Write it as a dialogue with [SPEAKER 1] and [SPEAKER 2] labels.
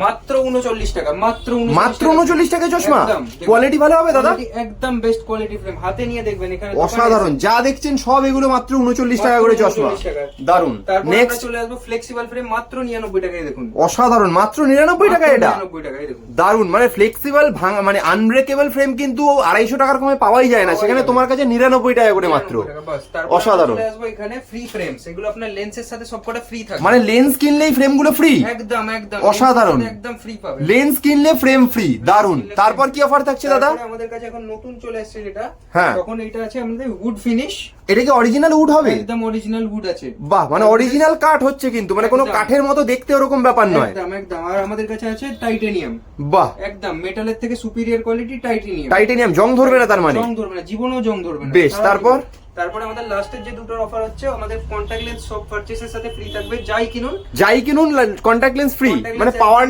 [SPEAKER 1] মাত্র 39 টাকা, মাত্র
[SPEAKER 2] 39 টাকায় চশমা। কোয়ালিটি ভালো হবে দাদা?
[SPEAKER 1] একদম বেস্ট কোয়ালিটি ফ্রেম, হাতে নিয়ে দেখবেন এখানে
[SPEAKER 2] অসাধারণ। যা দেখছেন সব এগুলো মাত্র 39 টাকা করে চশমা, দারুন।
[SPEAKER 1] নেক্সট চলে আসবো ফ্লেক্সিবল ফ্রেম, মাত্র 99 টাকায় দেখুন।
[SPEAKER 2] অসাধারণ, মাত্র 99 টাকা এটা,
[SPEAKER 1] 99 টাকায় দেখুন।
[SPEAKER 2] দারুন। মানে ফ্লেক্সিবল ভাঙা মানে আনব্রেকেবল ফ্রেম কিন্তু 250 টাকার কমে পাওয়াই যায় না, সেখানে তোমার কাছে 99 টাকা করে মাত্র। অসাধারণ।
[SPEAKER 1] চলে আসবো এখানে ফ্রি ফ্রেমস, এগুলো আপনার লেন্সের সাথে সবকটা ফ্রি থাকবে,
[SPEAKER 2] মানে লেন্স কিনলেই ফ্রেম গুলো ফ্রি।
[SPEAKER 1] একদম একদম
[SPEAKER 2] অসাধারণ,
[SPEAKER 1] একদম ফ্রি পাবেন।
[SPEAKER 2] লেন্স কিনলে ফ্রেম ফ্রি, দারুন। তারপর কি অফার থাকছে দাদা?
[SPEAKER 1] আমাদের কাছে এখন নতুন চলে আসছে যেটা,
[SPEAKER 2] হ্যাঁ,
[SPEAKER 1] তখন এটা আছে আমাদের উড ফিনিশ।
[SPEAKER 2] এটা কি অরিজিনাল উড হবে?
[SPEAKER 1] একদম অরিজিনাল উড আছে।
[SPEAKER 2] বাহ, মানে অরিজিনাল কাঠ হচ্ছে কিন্তু, মানে কোনো কাঠের মতো দেখতে ওরকম ব্যাপার নয়।
[SPEAKER 1] একদম একদম। আর আমাদের কাছে আছে টাইটেনিয়াম।
[SPEAKER 2] বাহ,
[SPEAKER 1] একদম মেটালের থেকে সুপিরিয়র কোয়ালিটি টাইটেনিয়াম।
[SPEAKER 2] টাইটেনিয়াম জং ধরবে না তার মানে?
[SPEAKER 1] জং ধরবে না, জীবনেও জং ধরবে না।
[SPEAKER 2] বেশ, তারপরে
[SPEAKER 1] আমাদের লাস্টের যে দুটোর অফার হচ্ছে, আমাদের কন্টাক্ট লেন্স সব পারচেজের সাথে ফ্রি থাকবে, যাই কিনুন
[SPEAKER 2] কন্টাক্ট লেন্স ফ্রি, মানে পাওয়ার